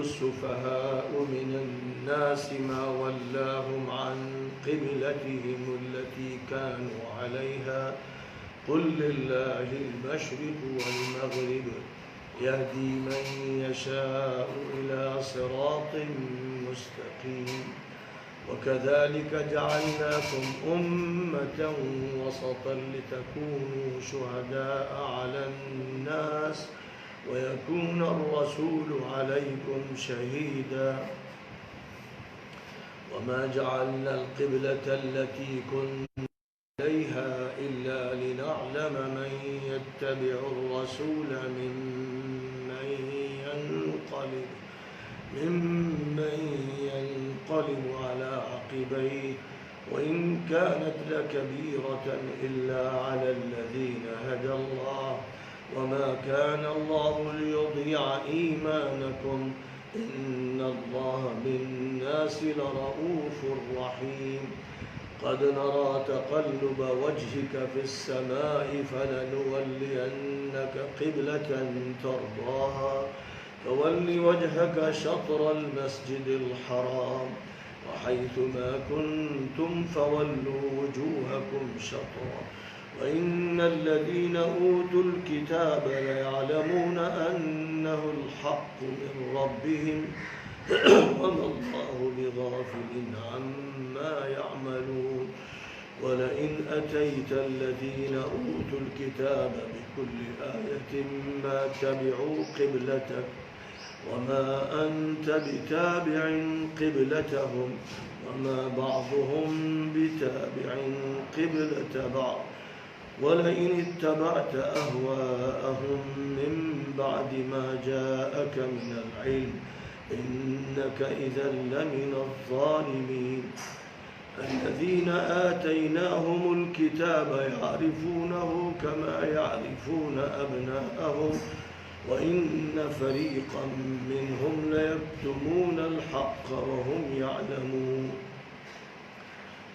السفهاء من الناس ما ولاهم عن قبلتهم التي كانوا عليها قل لله المشرق والمغرب يهدي من يشاء إلى صراط مستقيم وكذلك جعلناكم أمة وسطا لتكونوا شهداء على الناس ويكون الرسول عليكم شهيدا وما جعلنا القبلة التي كنت عليها إلا لنعلم من يتبع الرسول ممن ينقلب على عقبيه وإن كانت لكبيرة إلا على الذين هدى الله وما كان الله ليضيع إيمانكم إن الله بالناس لرؤوف رحيم قد نرى تقلب وجهك في السماء فلنولينك قبلة ترضاها فول وجهك شطر المسجد الحرام وحيث ما كنتم فولوا وجوهكم شطرا وإن الذين أوتوا الكتاب ليعلمون أنه الحق من ربهم وما الله بغافل عما يعملون ولئن أتيت الذين أوتوا الكتاب بكل آية ما تبعوا قبلتك وما أنت بتابع قبلتهم وما بعضهم بتابع قبلة بعض ولئن اتبعت أهواءهم من بعد ما جاءك من العلم إنك إذا لمن الظالمين الذين آتيناهم الكتاب يعرفونه كما يعرفون أبناءهم وإن فريقا منهم ليكتمون الحق وهم يعلمون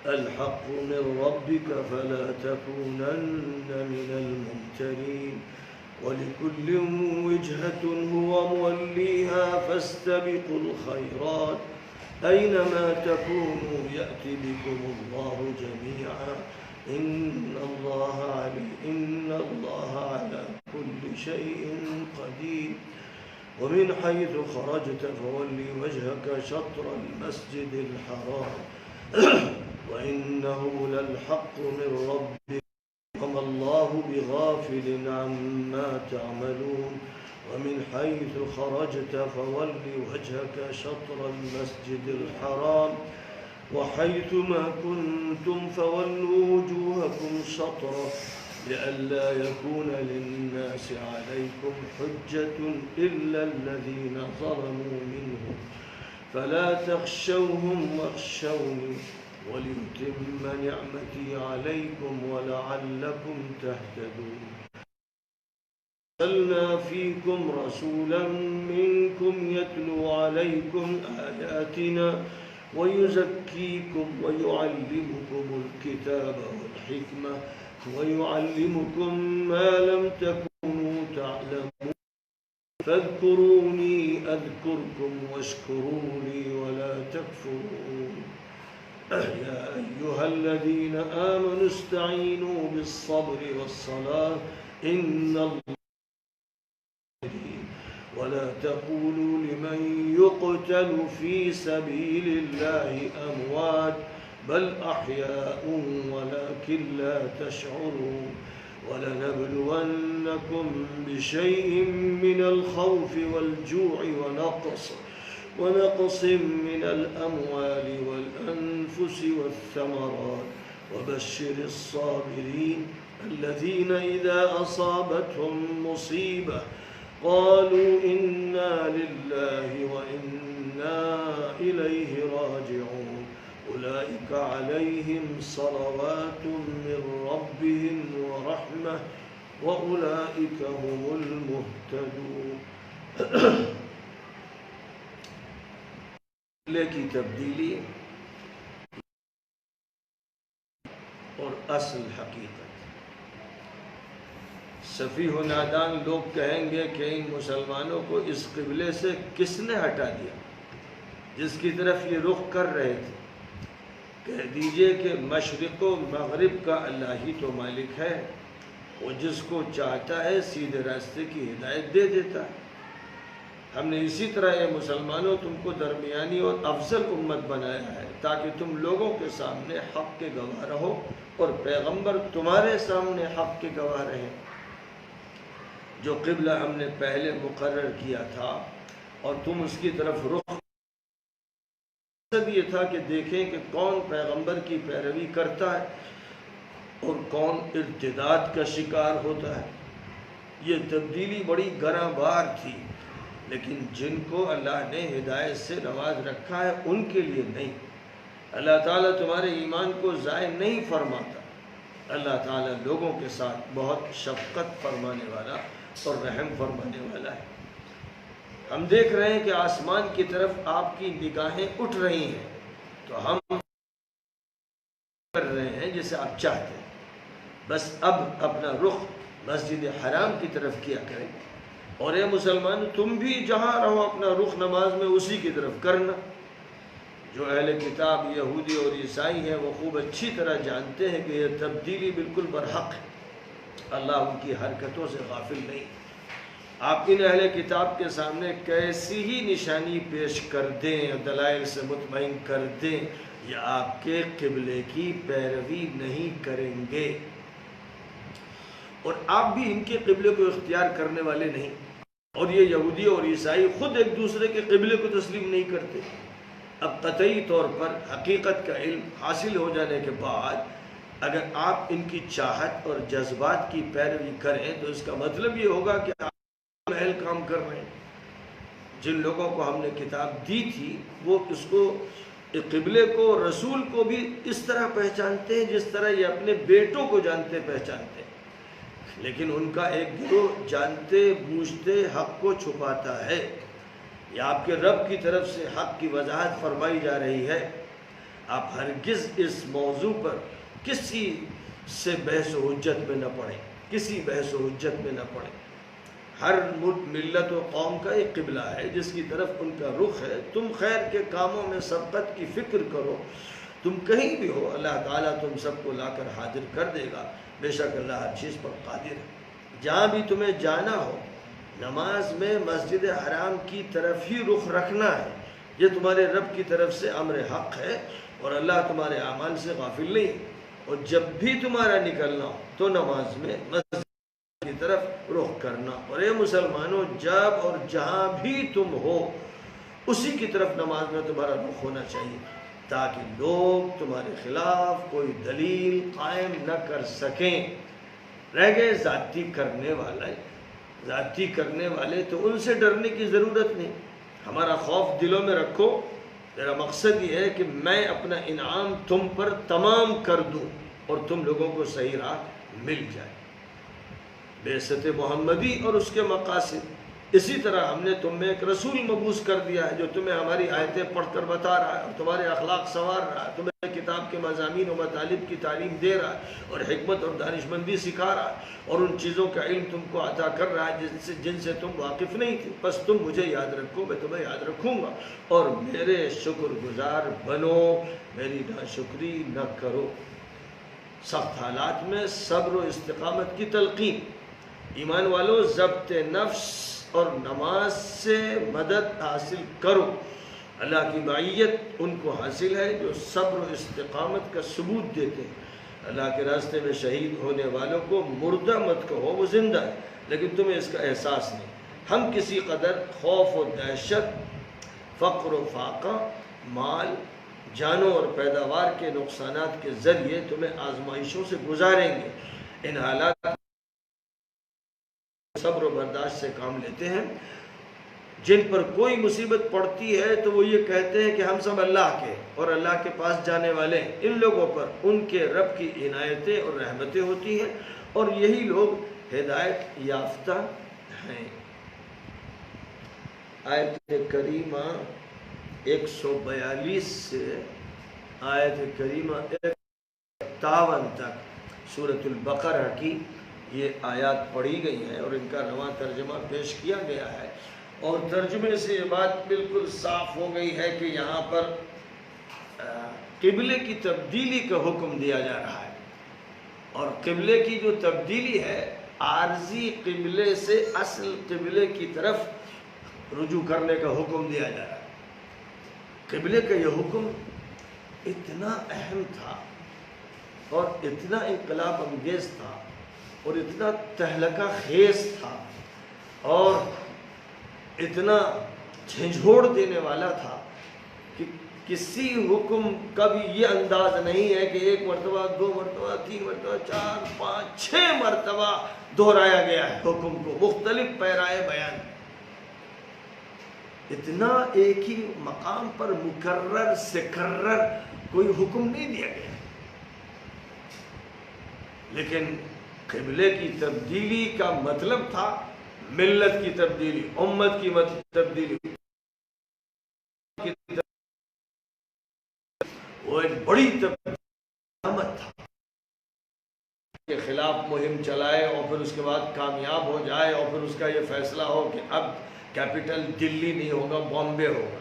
الحق من ربك فلا تكونن من الممترين ولكل وجهة هو موليها فاستبقوا الخيرات أينما تكونوا يأتي بكم الله جميعا إن الله على كل شيء قدير ومن حيث خرجت فولي وجهك شطر المسجد الحرام وإنه للحق من ربك وما الله بغافل عما تعملون ومن حيث خرجت فول وجهك شطر المسجد الحرام وحيث ما كنتم فولوا وجوهكم شطره لئلا يكون للناس عليكم حجة إلا الذين ظلموا منهم فلا تخشوهم واخشوني وليتم نعمتي عليكم ولعلكم تهتدون أرسلنا فيكم رسولا منكم يتلو عليكم آياتنا ويزكيكم ويعلمكم الكتاب والحكمة ويعلمكم ما لم تكونوا تعلمون فاذكروني أذكركم واشكروا لي ولا تكفرون يا أيها الذين آمنوا استعينوا بالصبر والصلاة إن الله ولا تقولوا لمن يقتل في سبيل الله أموات بل أحياء ولكن لا تشعرون ولنبلونكم بشيء من الخوف والجوع ونقص من الأموال والأنفس والثمرات وبشر الصابرين الذين إذا أصابتهم مصيبة قالوا إنا لله وإنا إليه راجعون أولئك عليهم صلوات من ربهم ورحمة وأولئك هم المهتدون لیکن تبدیلی اور اصل حقیقت سفیہ و نادان لوگ کہیں گے کہ ان مسلمانوں کو اس قبلے سے کس نے ہٹا دیا جس کی طرف یہ رخ کر رہے تھے؟ کہہ دیجئے کہ مشرق و مغرب کا اللہ ہی تو مالک ہے، وہ جس کو چاہتا ہے سیدھے راستے کی ہدایت دے دیتا ہے۔ ہم نے اسی طرح اے مسلمانوں تم کو درمیانی اور افضل امت بنایا ہے تاکہ تم لوگوں کے سامنے حق کے گواہ رہو اور پیغمبر تمہارے سامنے حق کے گواہ رہے۔ جو قبلہ ہم نے پہلے مقرر کیا تھا اور تم اس کی طرف رخ، مقصد یہ تھا کہ دیکھیں کہ کون پیغمبر کی پیروی کرتا ہے اور کون ارتداد کا شکار ہوتا ہے۔ یہ تبدیلی بڑی گراں بار تھی، لیکن جن کو اللہ نے ہدایت سے نواز رکھا ہے ان کے لیے نہیں۔ اللہ تعالیٰ تمہارے ایمان کو ضائع نہیں فرماتا۔ اللہ تعالیٰ لوگوں کے ساتھ بہت شفقت فرمانے والا اور رحم فرمانے والا ہے۔ ہم دیکھ رہے ہیں کہ آسمان کی طرف آپ کی نگاہیں اٹھ رہی ہیں، تو ہم کر رہے ہیں جسے آپ چاہتے ہیں، بس اب اپنا رخ مسجد حرام کی طرف کیا کریں، اور اے مسلمان تم بھی جہاں رہو اپنا رخ نماز میں اسی کی طرف کرنا۔ جو اہل کتاب یہودی اور عیسائی ہیں وہ خوب اچھی طرح جانتے ہیں کہ یہ تبدیلی بالکل برحق ہے، اللہ ان کی حرکتوں سے غافل نہیں۔ آپ ان اہل کتاب کے سامنے کیسی ہی نشانی پیش کر دیں، دلائل سے مطمئن کر دیں، یہ آپ کے قبلے کی پیروی نہیں کریں گے، اور آپ بھی ان کے قبلے کو اختیار کرنے والے نہیں۔ اور یہ یہودی اور عیسائی خود ایک دوسرے کے قبلے کو تسلیم نہیں کرتے۔ اب قطعی طور پر حقیقت کا علم حاصل ہو جانے کے بعد اگر آپ ان کی چاہت اور جذبات کی پیروی کریں تو اس کا مطلب یہ ہوگا کہ آپ محل کام کر رہے ہیں۔ جن لوگوں کو ہم نے کتاب دی تھی وہ اس کو، قبلے کو، رسول کو بھی اس طرح پہچانتے ہیں جس طرح یہ اپنے بیٹوں کو جانتے پہچانتے ہیں، لیکن ان کا ایک گروہ جانتے بوجھتے حق کو چھپاتا ہے۔ یہ آپ کے رب کی طرف سے حق کی وضاحت فرمائی جا رہی ہے۔ آپ ہرگز اس موضوع پر کسی سے بحث و حجت میں نہ پڑیں، کسی بحث و حجت میں نہ پڑیں۔ ہر ملت و قوم کا ایک قبلہ ہے جس کی طرف ان کا رخ ہے۔ تم خیر کے کاموں میں سبقت کی فکر کرو، تم کہیں بھی ہو اللہ تعالیٰ تم سب کو لا کر حاضر کر دے گا، بے شک اللہ ہر چیز پر قادر ہے۔ جہاں بھی تمہیں جانا ہو نماز میں مسجد حرام کی طرف ہی رخ رکھنا ہے، یہ تمہارے رب کی طرف سے امر حق ہے اور اللہ تمہارے اعمال سے غافل نہیں۔ اور جب بھی تمہارا نکلنا ہو تو نماز میں مسجد کی طرف رخ کرنا، اور اے مسلمانوں جب اور جہاں بھی تم ہو اسی کی طرف نماز میں تمہارا رخ ہونا چاہیے تاکہ لوگ تمہارے خلاف کوئی دلیل قائم نہ کر سکیں۔ رہ گئے ذاتی کرنے والے تو ان سے ڈرنے کی ضرورت نہیں۔ ہمارا خوف دلوں میں رکھو، میرا مقصد یہ ہے کہ میں اپنا انعام تم پر تمام کر دوں اور تم لوگوں کو صحیح راہ مل جائے۔ بعثت محمدی اور اس کے مقاصد، اسی طرح ہم نے تم میں ایک رسول مبعوث کر دیا ہے جو تمہیں ہماری آیتیں پڑھ کر بتا رہا ہے اور تمہارے اخلاق سنوار رہا ہے، تمہیں کتاب کے مضامین و مطالب کی تعلیم دے رہا ہے اور حکمت اور دانشمندی سکھا رہا ہے اور ان چیزوں کا علم تم کو عطا کر رہا ہے جن سے تم واقف نہیں تھے۔ بس تم مجھے یاد رکھو، میں تمہیں یاد رکھوں گا، اور میرے شکر گزار بنو، میری ناشکری نہ کرو۔ سخت حالات میں صبر و استقامت کی تلقین۔ ایمان والو ضبط نفس اور نماز سے مدد حاصل کرو۔ اللہ کی معیت ان کو حاصل ہے جو صبر و استقامت کا ثبوت دیتے ہیں۔ اللہ کے راستے میں شہید ہونے والوں کو مردہ مت کہو، وہ زندہ ہے لیکن تمہیں اس کا احساس نہیں۔ ہم کسی قدر خوف و دہشت، فقر و فاقہ، مال، جانوں اور پیداوار کے نقصانات کے ذریعے تمہیں آزمائشوں سے گزاریں گے۔ ان حالات صبر و برداشت سے کام لیتے ہیں۔ جن پر کوئی مصیبت پڑتی ہے تو وہ یہ کہتے ہیں کہ ہم سب اللہ کے اور اللہ کے پاس جانے والے ہیں۔ ان لوگوں پر ان کے رب کی عنایتیں اور رحمتیں ہوتی ہیں اور یہی لوگ ہدایت یافتہ ہیں۔ آیت کریمہ 142 سے آیت کریمہ 51 تک سورۃ البقرہ کی یہ آیات پڑھی گئی ہیں اور ان کا رواں ترجمہ پیش کیا گیا ہے، اور ترجمے سے یہ بات بالکل صاف ہو گئی ہے کہ یہاں پر قبلے کی تبدیلی کا حکم دیا جا رہا ہے، اور قبلے کی جو تبدیلی ہے عارضی قبلے سے اصل قبلے کی طرف رجوع کرنے کا حکم دیا جا رہا ہے۔ قبلے کا یہ حکم اتنا اہم تھا اور اتنا انقلاب انگیز تھا اور اتنا تہلکہ خیز تھا اور اتنا جھنجھوڑ دینے والا تھا کہ کسی حکم کا بھی یہ انداز نہیں ہے کہ ایک مرتبہ، دو مرتبہ، تین مرتبہ، چار، پانچ، 6 مرتبہ دہرایا گیا ہے حکم کو مختلف پیرائے بیان۔ اتنا ایک ہی مقام پر مکرر سکرر کوئی حکم نہیں دیا گیا، لیکن قبلے کی تبدیلی کا مطلب تھا ملت کی تبدیلی، امت کی تبدیلی، وہ ایک بڑی تبدیلی تھا کے خلاف مہم چلائے اور پھر اس کے بعد کامیاب ہو جائے اور پھر اس کا یہ فیصلہ ہو کہ اب کیپٹل دلی نہیں ہوگا، بامبے ہوگا۔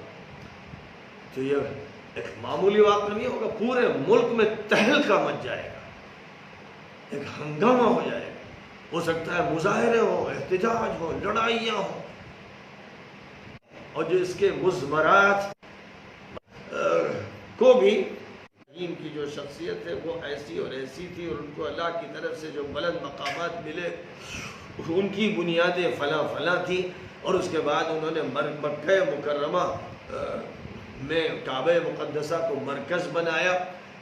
تو یہ ایک معمولی واقعہ نہیں ہوگا، پورے ملک میں تہلکہ مچ جائے گا، ایک ہنگامہ ہو جائے گا، ہو سکتا ہے مظاہرے ہو، احتجاج ہو، لڑائیاں ہو، اور جو اس کے مضمرات کو بھی ان کی جو شخصیت ہے وہ ایسی اور ایسی تھی، اور ان کو اللہ کی طرف سے جو بلند مقامات ملے ان کی بنیادیں فلاں فلاں تھی، اور اس کے بعد انہوں نے مکہ مکرمہ میں کعبہ مقدسہ کو مرکز بنایا،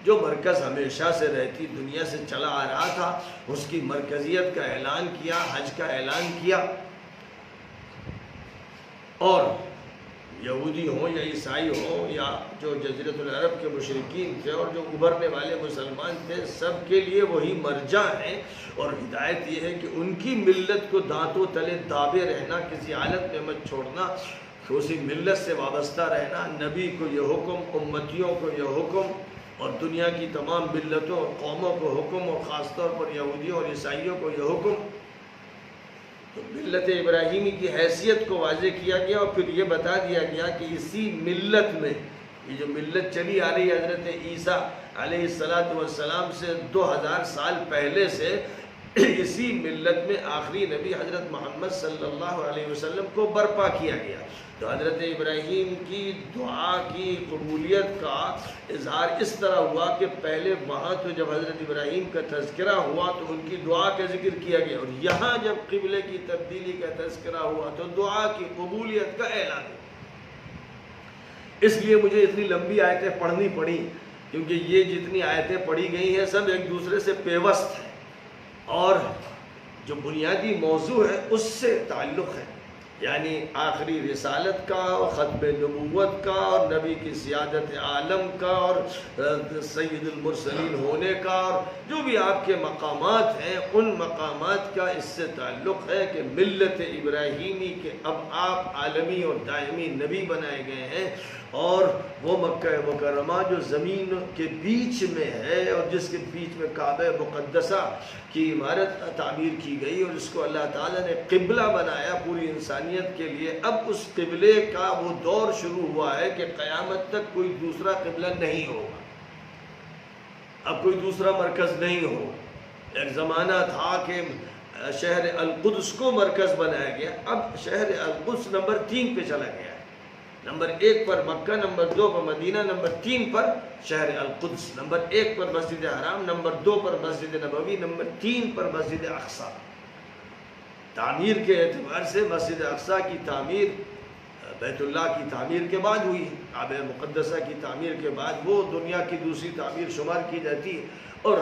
جو مرکز ہمیشہ سے رہتی دنیا سے چلا آ رہا تھا، اس کی مرکزیت کا اعلان کیا، حج کا اعلان کیا، اور یہودی ہوں یا عیسائی ہوں یا جو جزیرۃ العرب کے مشرکین تھے اور جو ابھرنے والے مسلمان تھے، سب کے لیے وہی مرجع ہیں، اور ہدایت یہ ہے کہ ان کی ملت کو دانتوں تلے دابے رہنا، کسی حالت میں مت چھوڑنا، اسی ملت سے وابستہ رہنا، نبی کو یہ حکم، امتیوں کو یہ حکم، اور دنیا کی تمام ملتوں اور قوموں کو حکم، اور خاص طور پر یہودیوں اور عیسائیوں کو یہ حکم۔ تو ملت ابراہیمی کی حیثیت کو واضح کیا گیا، اور پھر یہ بتا دیا گیا کہ اسی ملت میں یہ جو ملت چلی آ رہی ہے حضرت عیسیٰ علیہ السلام سے 2000 سال پہلے سے، اسی ملت میں آخری نبی حضرت محمد صلی اللہ علیہ وسلم کو برپا کیا گیا۔ تو حضرت ابراہیم کی دعا کی قبولیت کا اظہار اس طرح ہوا کہ پہلے وہاں تو جب حضرت ابراہیم کا تذکرہ ہوا تو ان کی دعا کا ذکر کیا گیا، اور یہاں جب قبلے کی تبدیلی کا تذکرہ ہوا تو دعا کی قبولیت کا اعلان ہوا۔ اس لیے مجھے اتنی لمبی آیتیں پڑھنی پڑی، کیونکہ یہ جتنی آیتیں پڑھی گئی ہیں سب ایک دوسرے سے پیوست ہیں، اور جو بنیادی موضوع ہے اس سے تعلق ہے، یعنی آخری رسالت کا اور ختم نبوت کا اور نبی کی سیادت عالم کا اور سید المرسلین ہونے کا، اور جو بھی آپ کے مقامات ہیں ان مقامات کا اس سے تعلق ہے کہ ملت ابراہیمی کے اب آپ عالمی اور دائمی نبی بنائے گئے ہیں، اور وہ مکہ مکرمہ جو زمین کے بیچ میں ہے اور جس کے بیچ میں کعبہ مقدسہ کی عمارت تعمیر کی گئی، اور اس کو اللہ تعالیٰ نے قبلہ بنایا پوری انسانیت کے لیے، اب اس قبلے کا وہ دور شروع ہوا ہے کہ قیامت تک کوئی دوسرا قبلہ نہیں ہوگا، اب کوئی دوسرا مرکز نہیں ہو۔ ایک زمانہ تھا کہ شہر القدس کو مرکز بنایا گیا، اب شہر القدس نمبر 3 پہ چلا گیا ہے، نمبر 1 پر مکہ، نمبر 2 پر مدینہ، نمبر 3 پر شہر القدس، نمبر 1 پر مسجد حرام، نمبر 2 پر مسجد نبوی، نمبر 3 پر مسجد اقصی۔ تعمیر کے اعتبار سے مسجد اقصی کی تعمیر بیت اللہ کی تعمیر کے بعد ہوئی، کعبہ مقدسہ کی تعمیر کے بعد وہ دنیا کی دوسری تعمیر شمار کی جاتی ہے، اور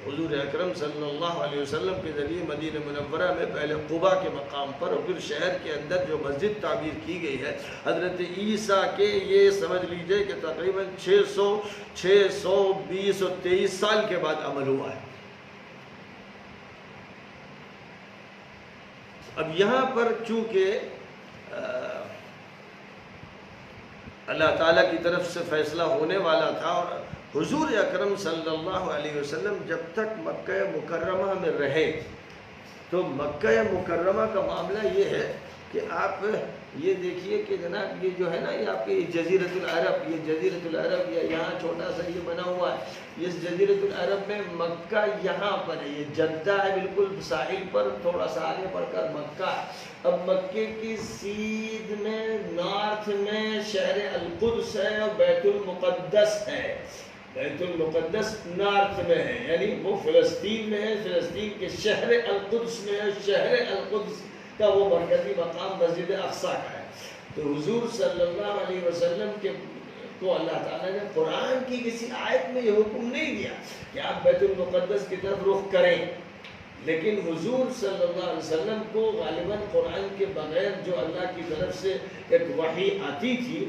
حضور اکرم صلی اللہ علیہ وسلم کے ذریعے مدینہ منورہ میں پہلے قباء کے مقام پر اور پھر شہر کے اندر جو مسجد تعمیر کی گئی ہے حضرت عیسیٰ کے، یہ سمجھ لیجئے کہ تقریباً 620 اور 23 سال کے بعد عمل ہوا ہے۔ اب یہاں پر چونکہ اللہ تعالیٰ کی طرف سے فیصلہ ہونے والا تھا، اور حضور اکرم صلی اللہ علیہ وسلم جب تک مکہ مکرمہ میں رہے تو مکہ مکرمہ کا معاملہ یہ ہے کہ آپ یہ دیکھیے کہ جناب یہ جو ہے نا یہ آپ کی جزیرۃ العرب، یہ جزیرۃ العرب یا یہاں چھوٹا سا یہ بنا ہوا ہے، اس جزیرۃ العرب میں مکہ یہاں پر ہے، یہ جدہ ہے بالکل ساحل پر، تھوڑا سا آگے بڑھ کر مکہ ہے۔ اب مکے کی سیدھ میں نارتھ میں شہر القدس ہے اور بیت المقدس ہے۔ بیت المقدس نارتھ میں ہے، یعنی وہ فلسطین میں ہے، فلسطین کے شہر القدس میں ہے، شہر القدس کا وہ مرکزی مقام مسجد اقصی کا ہے۔ تو حضور صلی اللہ علیہ وسلم کے کو اللہ تعالیٰ نے قرآن کی کسی آیت میں یہ حکم نہیں دیا کہ آپ بیت المقدس کی طرف رخ کریں، لیکن حضور صلی اللہ علیہ وسلم کو غالباً قرآن کے بغیر جو اللہ کی طرف سے ایک وحی آتی تھی،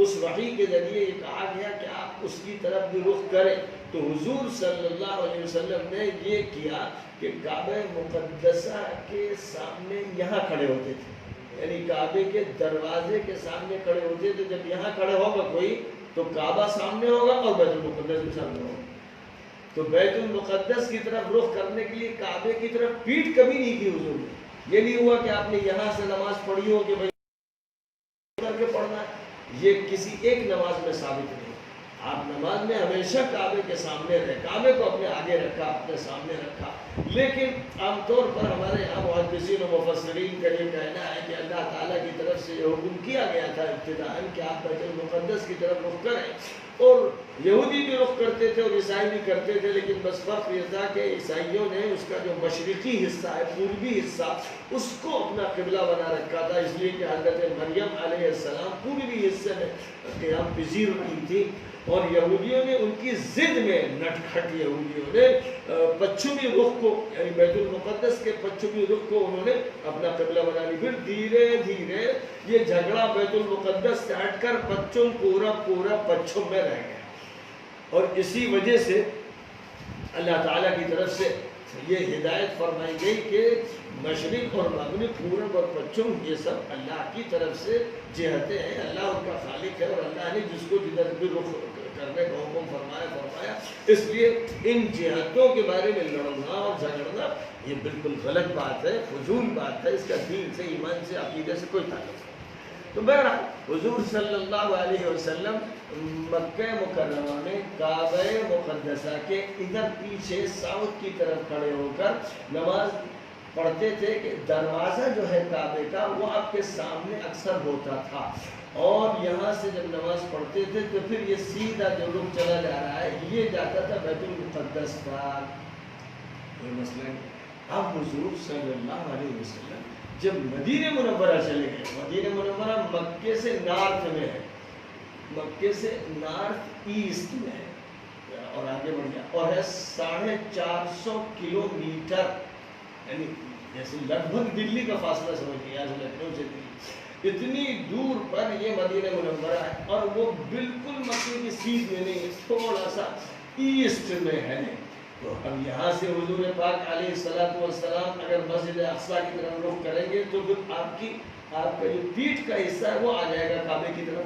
اس وحی کے ذریعے یہ کہا گیا کہ آپ اس کی طرف بھی رخ کریں۔ تو حضور صلی اللہ علیہ وسلم نے یہ کیا کہ کعبہ مقدسہ کے سامنے یہاں کھڑے ہوتے تھے، یعنی کعبے کے دروازے کے سامنے کھڑے ہوتے تھے۔ جب یہاں کھڑے ہوگا کوئی تو کعبہ سامنے ہوگا اور بیت المقدس بھی سامنے ہوگا۔ تو بیت المقدس کی طرف رخ کرنے کے لیے کعبے کی طرف پیٹھ کبھی نہیں کی حضور نے۔ یہ نہیں ہوا کہ آپ نے یہاں سے نماز پڑھی ہو کہ بھائی کر کے پڑھنا ہے، یہ کسی ایک نماز میں ثابت نہیں۔ آپ نماز میں ہمیشہ کعبے کے سامنے رہے، کعبے کو اپنے آگے رکھا، اپنے سامنے رکھا۔ لیکن عام طور پر ہمارے یہاں محدثین و مفسرین کا یہ کہنا ہے کہ اللہ تعالیٰ کی طرف سے یہ حکم کیا گیا تھا ابتداءً کہ آپ بیت المقدس کی طرف رخ کریں، اور یہودی بھی رخ کرتے تھے اور عیسائی بھی کرتے تھے، لیکن بس فرق یہ تھا کہ عیسائیوں نے اس کا جو مشرقی حصہ ہے، پوربی حصہ، اس کو اپنا قبلہ بنا رکھا تھا، اس لیے کہ حضرت مریم علیہ السلام پوربی حصے میں قیام پذیر رہی تھی، اور یہودیوں نے ان کی ضد میں نٹ کھٹ یہودیوں نے پچھمی رخ کو، یعنی بیت المقدس کے پچھمی رخ کو انہوں نے اپنا قبلہ بنا لی۔ پھر دھیرے دھیرے یہ جھگڑا بیت المقدس سے ہٹ کر پچھم پورا پچھم میں رہ گیا، اور اسی وجہ سے اللہ تعالیٰ کی طرف سے یہ ہدایت فرمائی گئی کہ مشرق اور مغرب، پورب اور پچھم، یہ سب اللہ کی طرف سے جہتیں ہیں، اللہ ان کا خالق ہے، اور اللہ نے جس کو جدھر بھی رخ کرنے کا حکم فرمایا۔ اس لیے ان جہتوں کے بارے میں لڑنا اور جھگڑنا یہ بالکل غلط بات ہے، فضول بات ہے، اس کا دین سے، ایمان سے، عقیدے سے کوئی تعلق نہیں۔ تو بہرحال حضور صلی اللہ علیہ وسلم مکہ مکرمہ میں کعبہ مقدسہ کے ادھر پیچھے ساؤتھ کی طرف کھڑے ہو کر نماز پڑھتے تھے کہ دروازہ جو ہے کعبے کا وہ آپ کے سامنے اکثر ہوتا تھا، اور یہاں سے جب نماز پڑھتے تھے تو پھر یہ سیدھا جو رخ چلا جا رہا ہے یہ جاتا تھا بیت المقدس پر۔ کوئی مسئلہ نہیں۔ اب حضور صلی اللہ علیہ وسلم جب مدینہ منورہ چلے گئے، مدینہ منورہ مکے سے نارتھ میں ہے، مکے سے نارتھ ایسٹ میں ہے، اور آگے بڑھ گیا، اور ہے 450 کلومیٹر، یعنی جیسے لگ بھگ دلی کا فاصلہ سمجھیے، یہاں سے لکھنؤ سے دلی، اتنی دور پر یہ مدینہ منورہ ہے، اور وہ بالکل مکے کی سیدھ میں نہیں ہے، تھوڑا سا ایسٹ میں ہے۔ تو اب یہاں سے حضور پاک علیہ السلام اگر مسجد اقصی کی طرف رخ کریں گے تو پھر آپ کا جو پیٹھ کا حصہ ہے وہ آ جائے گا کعبے کی طرف،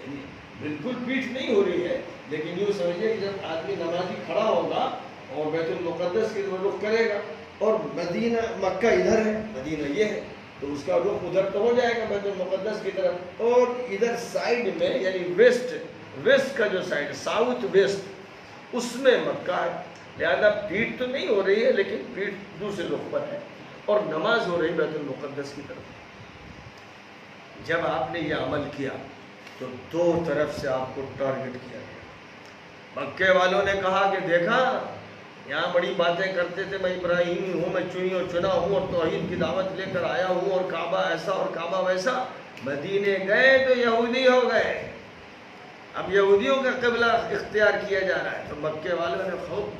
یعنی بالکل پیٹھ نہیں ہو رہی ہے، لیکن یوں سمجھیے کہ جب آدمی نمازی کھڑا ہوگا اور بیت المقدس کی طرف رخ کرے گا، اور مدینہ مکہ ادھر ہے، مدینہ یہ ہے، تو اس کا رخ ادھر تو ہو جائے گا بیت المقدس کی طرف، اور ادھر سائڈ میں یعنی ویسٹ کا جو سائڈ، ساؤتھ ویسٹ، اس میں مکہ ہے، لہذا پیٹھ تو نہیں ہو رہی ہے لیکن پیٹھ دوسرے رخ پر ہے، اور نماز ہو رہی بیت المقدس کی طرف۔ جب آپ نے یہ عمل کیا تو دو طرف سے آپ کو ٹارگٹ کیا گیا۔ مکے والوں نے کہا کہ دیکھا یہاں بڑی باتیں کرتے تھے، میں ابراہیمی ہوں، میں چنا ہوں اور توحید کی دعوت لے کر آیا ہوں، اور کعبہ ایسا اور کعبہ ویسا، مدینے گئے تو یہودی ہو گئے، اب یہودیوں کا قبلہ اختیار کیا جا رہا ہے۔ تو مکے والوں نے خوب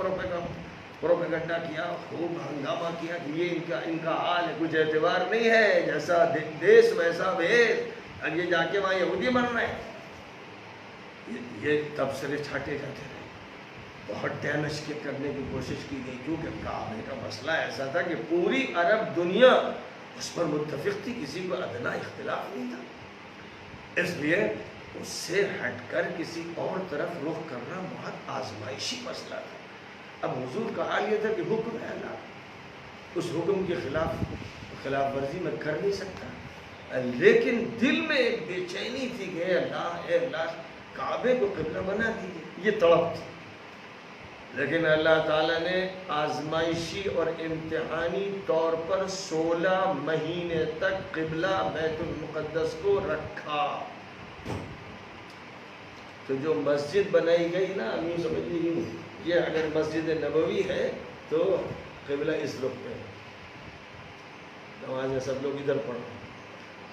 پروپیگنڈا کیا، خوب ہنگامہ کیا کہ یہ ان کا حال ہے، کچھ اعتبار نہیں ہے، جیسا دیش ویسا بھیس، اور یہ جا کے وہاں یہودی بن رہے ہیں۔ یہ تبصرے چھاٹے جاتے رہے، بہت ڈیمیج کرنے کی کوشش کی گئی، کیونکہ کعبے کا مسئلہ ایسا تھا کہ پوری عرب دنیا اس پر متفق تھی، کسی کو ادنا اختلاف نہیں تھا، اس لیے اس سے ہٹ کر کسی اور طرف رخ کرنا بہت آزمائشی مسئلہ تھا۔ اب حضور کا حال یہ تھا کہ حکم ہے اللہ، اس حکم کی خلاف ورزی میں کر نہیں سکتا، لیکن دل میں ایک بے چینی تھی کہ اے اللہ کعبے کو قبلہ بنا دیجیے، یہ تڑپ تھی۔ لیکن اللہ تعالیٰ نے آزمائشی اور امتحانی طور پر 16 مہینے تک قبلہ بیت المقدس کو رکھا۔ تو جو مسجد بنائی گئی نا، ہم یوں سمجھ لیجیے یہ اگر مسجد نبوی ہے تو قبلہ اس رخ پہ ہے، نمازیں سب لوگ ادھر پڑھ رہے ہیں۔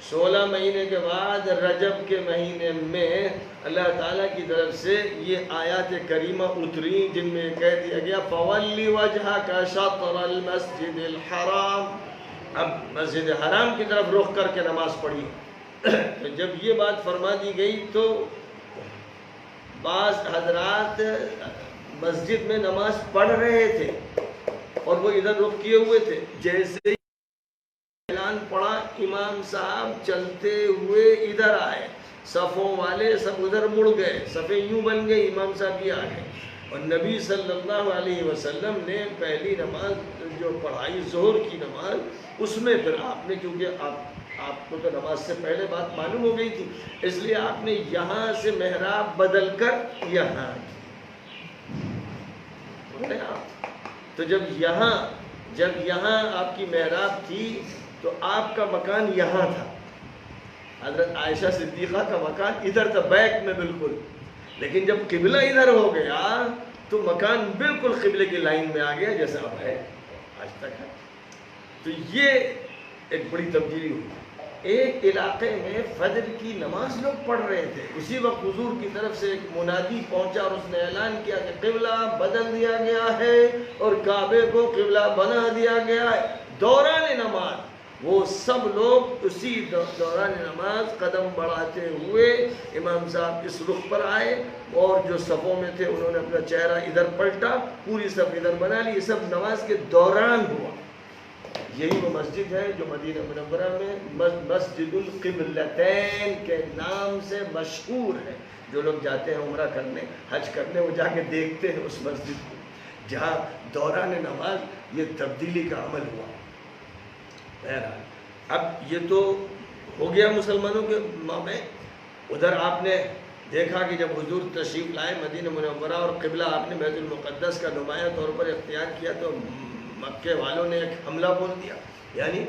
16 مہینے کے بعد رجب کے مہینے میں اللہ تعالیٰ کی طرف سے یہ آیات کریمہ اتری، جن میں کہہ دیا گیا فَوَلِّ وَجْهَكَ شَطْرَ الْمَسْجِدِ الْحَرَامِ، اب مسجد حرام کی طرف رخ کر کے نماز پڑھی۔ تو جب یہ بات فرما دی گئی تو بعض حضرات مسجد میں نماز پڑھ رہے تھے اور وہ ادھر رخ کیے ہوئے تھے، جیسے ہی اعلان پڑا امام صاحب چلتے ہوئے ادھر آئے، صفوں والے سب ادھر مڑ گئے، صفیں یوں بن گئی، امام صاحب یہ آ گئے، اور نبی صلی اللہ علیہ وسلم نے پہلی نماز جو پڑھائی ظہر کی نماز، اس میں پھر آپ نے، کیونکہ آپ کو تو نماز سے پہلے بات معلوم ہو گئی تھی، اس لیے آپ نے یہاں سے محراب بدل کر یہاں، تو جب یہاں آپ کی محراب تھی تو آپ کا مکان یہاں تھا، حضرت عائشہ صدیقہ کا مکان ادھر تھا بیک میں بالکل، لیکن جب قبلہ ادھر ہو گیا تو مکان بالکل قبلے کی لائن میں آ گیا جیسا اب ہے، آج تک ہے۔ تو یہ ایک بڑی تبدیلی ہوئی۔ ایک علاقے میں فجر کی نماز لوگ پڑھ رہے تھے، اسی وقت حضور کی طرف سے ایک منادی پہنچا اور اس نے اعلان کیا کہ قبلہ بدل دیا گیا ہے اور کعبے کو قبلہ بنا دیا گیا ہے۔ دوران نماز وہ سب لوگ اسی دوران نماز قدم بڑھاتے ہوئے امام صاحب اس رخ پر آئے، اور جو صفوں میں تھے انہوں نے اپنا چہرہ ادھر پلٹا، پوری صف ادھر بنا لی، یہ سب نماز کے دوران ہوا۔ یہی وہ مسجد ہے جو مدینہ منورہ میں مسجد القبلتین کے نام سے مشہور ہے۔ جو لوگ جاتے ہیں عمرہ کرنے، حج کرنے، وہ جا کے دیکھتے ہیں اس مسجد کو، جہاں دوران نماز یہ تبدیلی کا عمل ہوا۔ بہرحال اب یہ تو ہو گیا مسلمانوں کے مابین۔ ادھر آپ نے دیکھا کہ جب حضور تشریف لائے مدینہ منورہ اور قبلہ آپ نے بیت المقدس کا نمایاں طور پر اختیار کیا، تو مکے والوں نے ایک حملہ بول دیا، یعنی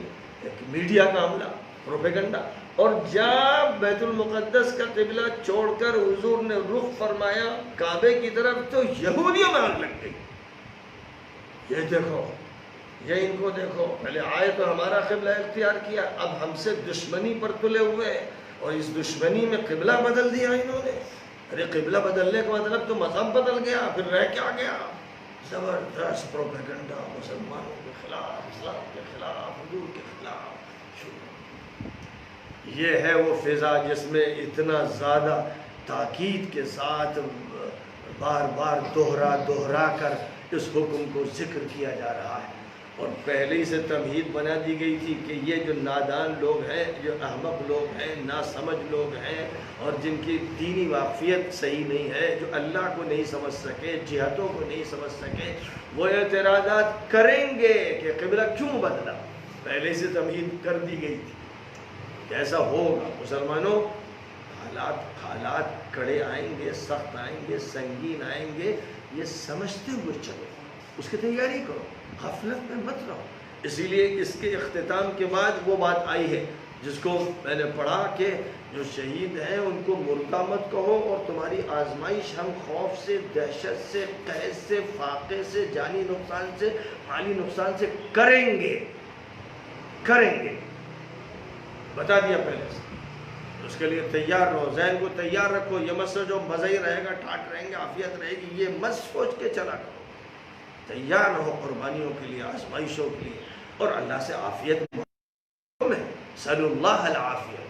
ایک میڈیا کا حملہ، پروپیگنڈا، اور جب بیت المقدس کا قبلہ چھوڑ کر حضور نے رخ فرمایا کعبے کی طرف تو یہودیوں میں آگ لگ گئی۔ یہ دیکھو، یہ ان کو دیکھو، پہلے آئے تو ہمارا قبلہ اختیار کیا، اب ہم سے دشمنی پر تلے ہوئے، اور اس دشمنی میں قبلہ بدل دیا انہوں نے۔ ارے قبلہ بدلنے کا مطلب تو مذہب بدل گیا، پھر رہ کیا گیا؟ زبردست پروپیگنڈا مسلمانوں کے خلاف، اسلام کے خلاف، حضور کے خلاف شروع۔ یہ ہے وہ فضا جس میں اتنا زیادہ تاکید کے ساتھ بار بار دوہرا کر اس حکم کو ذکر کیا جا رہا ہے، اور پہلے ہی سے تمہید بنا دی گئی تھی کہ یہ جو نادان لوگ ہیں، جو احمق لوگ ہیں، ناسمجھ لوگ ہیں، اور جن کی دینی واقفیت صحیح نہیں ہے، جو اللہ کو نہیں سمجھ سکے، جہتوں کو نہیں سمجھ سکے، وہ اعتراضات کریں گے کہ قبلہ کیوں بدلا۔ پہلے سے تمہید کر دی گئی تھی کہ ایسا ہوگا۔ مسلمانوں، حالات کڑے آئیں گے، سخت آئیں گے، سنگین آئیں گے، یہ سمجھتے ہوئے چلو، اس کی تیاری کرو، غفلت میں مت رہو۔ اسی لیے اس کے اختتام کے بعد وہ بات آئی ہے جس کو میں نے پڑھا کہ جو شہید ہیں ان کو مردہ مت کہو، اور تمہاری آزمائش ہم خوف سے، دہشت سے، قحط سے، فاقے سے، جانی نقصان سے، مالی نقصان سے کریں گے بتا دیا پہلے سے۔ اس کے لیے تیار رہو، ذہن کو تیار رکھو، یہ مت سوچو مزہ ہی رہے گا، ٹھاٹ رہیں گے، عافیت رہے گی، یہ مت سوچ کے چلا کرو۔ تیار رہو قربانیوں کے لیے، آزمائشوں کے لیے، اور اللہ سے عافیت میں صلی اللہ العافیہ۔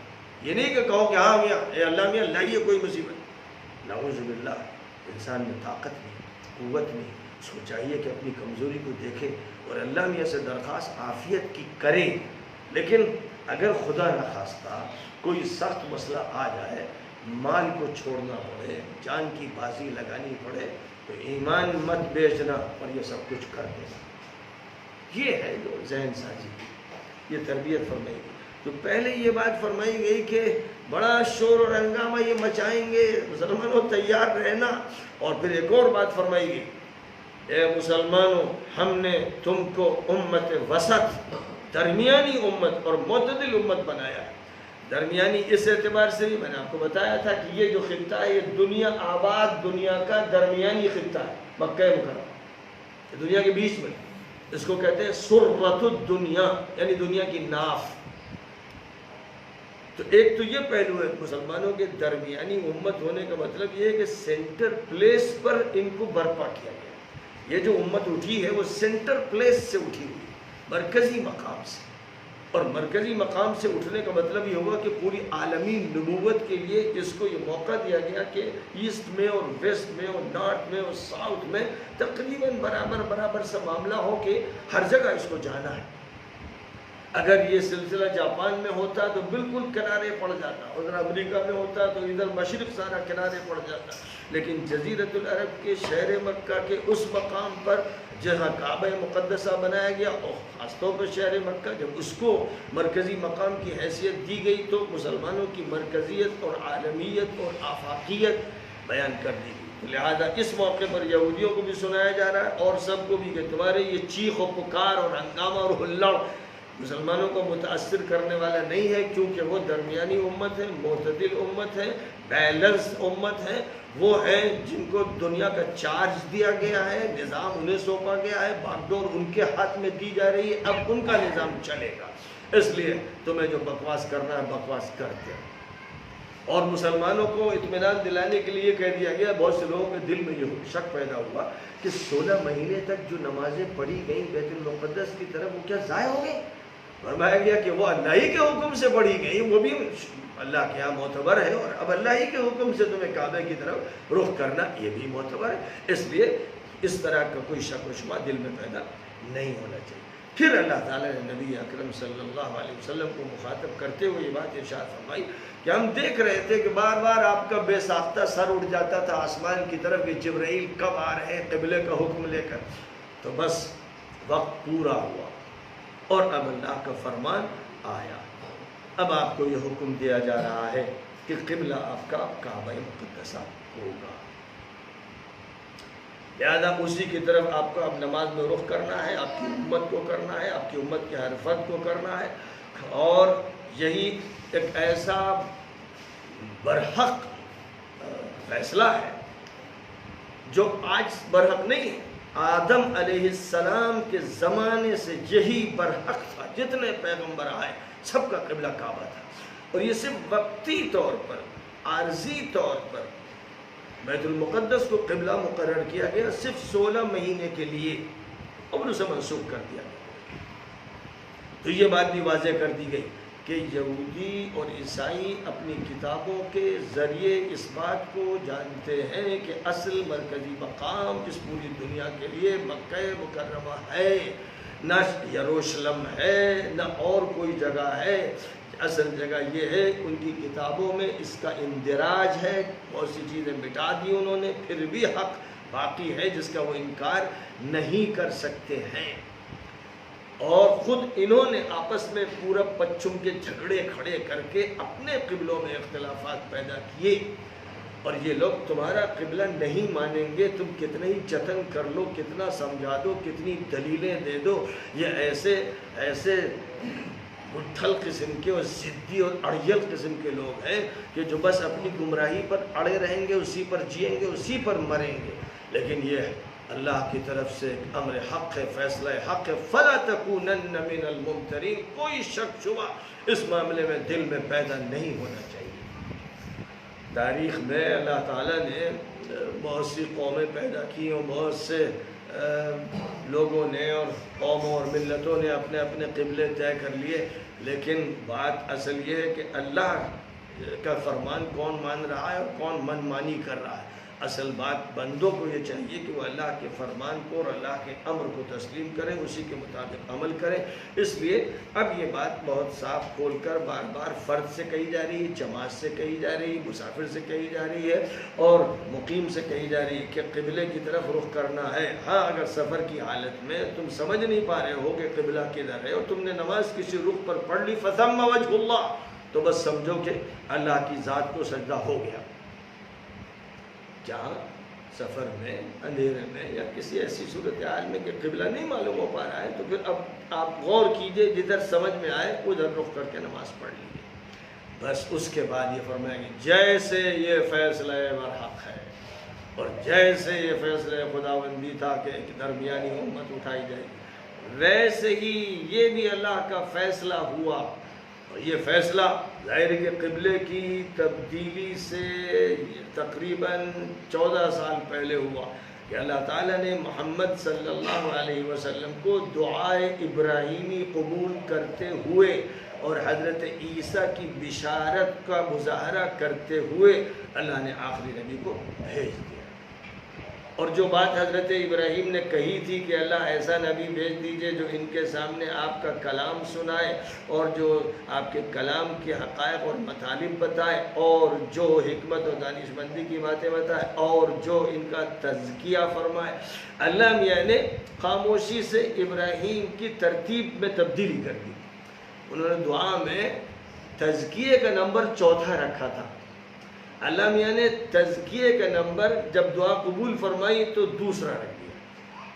یہ نہیں کہ کہو کہ ہاں میاں، اے اللہ میاں لائیے کوئی مصیبت، نعوذ باللہ، انسان میں طاقت نہیں، قوت نہیں، اس کو چاہیے کہ اپنی کمزوری کو دیکھے اور اللہ میاں سے درخواست عافیت کی کرے۔ لیکن اگر خدا نخواستہ کوئی سخت مسئلہ آ جائے، مال کو چھوڑنا پڑے، جان کی بازی لگانی پڑے، تو ایمان مت بیچنا اور یہ سب کچھ کر دینا، یہ ہے جو ذہن سازی کی، یہ تربیت فرمائی گئی۔ تو پہلے یہ بات فرمائی گئی کہ بڑا شور اور ہنگامہ یہ مچائیں گے، مسلمانوں تیار رہنا۔ اور پھر ایک اور بات فرمائی گئی، اے مسلمانوں ہم نے تم کو امت وسط، درمیانی امت اور معتدل امت بنایا ہے۔ درمیانی اس اعتبار سے بھی میں نے آپ کو بتایا تھا کہ یہ جو خطہ ہے یہ دنیا آباد دنیا کا درمیانی خطہ ہے، مکہ مکرمہ، یہ دنیا کے بیچ میں، اس کو کہتے ہیں سرۃ الدنیا، یعنی دنیا کی ناف۔ تو ایک تو یہ پہلو ہے مسلمانوں کے درمیانی امت ہونے کا مطلب یہ ہے کہ سینٹر پلیس پر ان کو برپا کیا گیا۔ یہ جو امت اٹھی ہے وہ سینٹر پلیس سے اٹھی ہوئی، مرکزی مقام سے، اور مرکزی مقام سے اٹھنے کا مطلب یہ ہوا کہ پوری عالمی نبوت کے لیے اس کو یہ موقع دیا گیا کہ ایسٹ میں اور ویسٹ میں اور نارتھ میں اور ساؤتھ میں تقریباً برابر سا معاملہ ہو کہ ہر جگہ اس کو جانا ہے۔ اگر یہ سلسلہ جاپان میں ہوتا تو بالکل کنارے پڑ جاتا، اگر امریکہ میں ہوتا تو ادھر مشرق سارا کنارے پڑ جاتا، لیکن جزیرۃ العرب کے شہر مکہ کے اس مقام پر جہاں کعبہ مقدسہ بنایا گیا، اور خاص طور پر شہر مکہ، جب اس کو مرکزی مقام کی حیثیت دی گئی تو مسلمانوں کی مرکزیت اور عالمیت اور آفاقیت بیان کر دی گئی۔ لہذا اس موقع پر یہودیوں کو بھی سنایا جا رہا ہے اور سب کو بھی کہ تمہارے یہ چیخ و پکار اور ہنگامہ اور ہلڑ مسلمانوں کو متاثر کرنے والا نہیں ہے، کیونکہ وہ درمیانی امت ہے، معتدل امت ہے، بیلنس امت ہے، وہ ہے جن کو دنیا کا چارج دیا گیا ہے، نظام انہیں سونپا گیا ہے، باغ ڈور ان کے ہاتھ میں دی جا رہی ہے، اب ان کا نظام چلے گا، اس لیے تمہیں جو بکواس کرنا ہے بکواس کرتے ہیں۔ اور مسلمانوں کو اطمینان دلانے کے لیے کہہ دیا گیا، بہت سے لوگوں کے دل میں یہ شک پیدا ہوا کہ 16 مہینے تک جو نمازیں پڑھی گئیں بیت المقدس کی طرف وہ کیا ضائع ہو گئی؟ فرمایا گیا کہ وہ اللہ ہی کے حکم سے پڑھی گئی، وہ بھی اللہ کے یہاں معتبر ہے، اور اب اللہ ہی کے حکم سے تمہیں کعبے کی طرف رخ کرنا یہ بھی معتبر ہے، اس لیے اس طرح کا کوئی شک و شبہ دل میں پیدا نہیں ہونا چاہیے۔ پھر اللہ تعالیٰ نے نبی اکرم صلی اللہ علیہ وسلم کو مخاطب کرتے ہوئے یہ بات ارشاد فرمائی کہ ہم دیکھ رہے تھے کہ بار بار آپ کا بے ساختہ سر اٹھ جاتا تھا آسمان کی طرف کہ جبرائیل کب آ رہے ہیں قبلے کا حکم لے کر، تو بس وقت پورا ہوا اور اب اللہ کا فرمان آیا، اب آپ کو یہ حکم دیا جا رہا ہے کہ قبلہ آپ کا کعبہ مقدسہ ہوگا، لہذا اسی کی طرف آپ کو اب نماز میں رخ کرنا ہے، آپ کی امت کو کرنا ہے، آپ کی امت کے ہر فرد کو کرنا ہے، اور یہی ایک ایسا برحق فیصلہ ہے جو آج برحق نہیں ہے، آدم علیہ السلام کے زمانے سے یہی برحق تھا، جتنے پیغمبر آئے سب کا قبلہ کعبہ تھا، اور یہ صرف وقتی طور پر عارضی طور پر بیت المقدس کو قبلہ مقرر کیا گیا صرف 16 مہینے کے لیے، اور اسے منسوخ کر دیا گیا۔ تو یہ بات بھی واضح کر دی گئی کہ یہودی اور عیسائی اپنی کتابوں کے ذریعے اس بات کو جانتے ہیں کہ اصل مرکزی مقام اس پوری دنیا کے لیے مکہ مکرمہ ہے، نہ یروشلم ہے، نہ اور کوئی جگہ ہے، اصل جگہ یہ ہے۔ ان کی کتابوں میں اس کا اندراج ہے، بہت سی چیزیں مٹا دی انہوں نے، پھر بھی حق باقی ہے جس کا وہ انکار نہیں کر سکتے ہیں، اور خود انہوں نے آپس میں پورب پچھم کے جھگڑے کھڑے کر کے اپنے قبلوں میں اختلافات پیدا کیے، اور یہ لوگ تمہارا قبلہ نہیں مانیں گے، تم کتنے ہی جتن کر لو، کتنا سمجھا دو، کتنی دلیلیں دے دو، یہ ایسے گٹھل قسم کے اور ضدی اور اڑیل قسم کے لوگ ہیں کہ جو بس اپنی گمراہی پر اڑے رہیں گے، اسی پر جئیں گے، اسی پر مریں گے، لیکن یہ اللہ کی طرف سے امر حق ہے، فیصلہ حق ہے، فَلَا تَكُونَنَّ مِنَ الْمُمْتَرِينَ، کوئی شک شبہ اس معاملے میں دل میں پیدا نہیں ہونا چاہیے۔ تاریخ میں اللہ تعالیٰ نے بہت سی قومیں پیدا کی اور بہت سے لوگوں نے اور قوموں اور ملتوں نے اپنے اپنے قبلے طے کر لیے، لیکن بات اصل یہ ہے کہ اللہ کا فرمان کون مان رہا ہے اور کون من مانی کر رہا ہے۔ اصل بات بندوں کو یہ چاہیے کہ وہ اللہ کے فرمان کو اور اللہ کے امر کو تسلیم کریں، اسی کے مطابق عمل کریں۔ اس لیے اب یہ بات بہت صاف کھول کر بار بار فرد سے کہی جا رہی ہے، جماعت سے کہی جا رہی ہے، مسافر سے کہی جا رہی ہے اور مقیم سے کہی جا رہی ہے کہ قبلے کی طرف رخ کرنا ہے۔ ہاں اگر سفر کی حالت میں تم سمجھ نہیں پا رہے ہو کہ قبلہ کدھر ہے اور تم نے نماز کسی رخ پر پڑھ لی فثم وجہ اللہ، تو بس سمجھو کہ اللہ کی ذات کو سجدہ ہو گیا۔ جہاں سفر میں، اندھیرے میں یا کسی ایسی صورتحال میں کہ قبلہ نہیں معلوم ہو پا رہا ہے، تو پھر اب آپ غور کیجئے، جدھر سمجھ میں آئے ادھر رخ کر کے نماز پڑھ لیجیے۔ بس اس کے بعد یہ فرمائیں گے جیسے یہ فیصلہ برحق ہے اور جیسے یہ فیصلہ خداوندی تھا کہ ایک درمیانی امت اٹھائی جائے گی، ویسے ہی یہ بھی اللہ کا فیصلہ ہوا۔ یہ فیصلہ ظاہر کے قبلے کی تبدیلی سے تقریباً 14 سال پہلے ہوا کہ اللہ تعالیٰ نے محمد صلی اللہ علیہ وسلم کو دعائے ابراہیمی قبول کرتے ہوئے اور حضرت عیسیٰ کی بشارت کا مظاہرہ کرتے ہوئے اللہ نے آخری نبی کو بھیج دیا۔ اور جو بات حضرت ابراہیم نے کہی تھی کہ اللہ ایسا نبی بھیج دیجئے جو ان کے سامنے آپ کا کلام سنائے اور جو آپ کے کلام کے حقائق اور مطالب بتائے اور جو حکمت و دانش مندی کی باتیں بتائے اور جو ان کا تزکیہ فرمائے۔ اللہ میاں نے خاموشی سے ابراہیم کی ترتیب میں تبدیلی کر دی۔ انہوں نے دعا میں تزکیے کا نمبر 4 رکھا تھا، اللہ میاں نے تزکیے کا نمبر جب دعا قبول فرمائی تو 2 رکھ دیا۔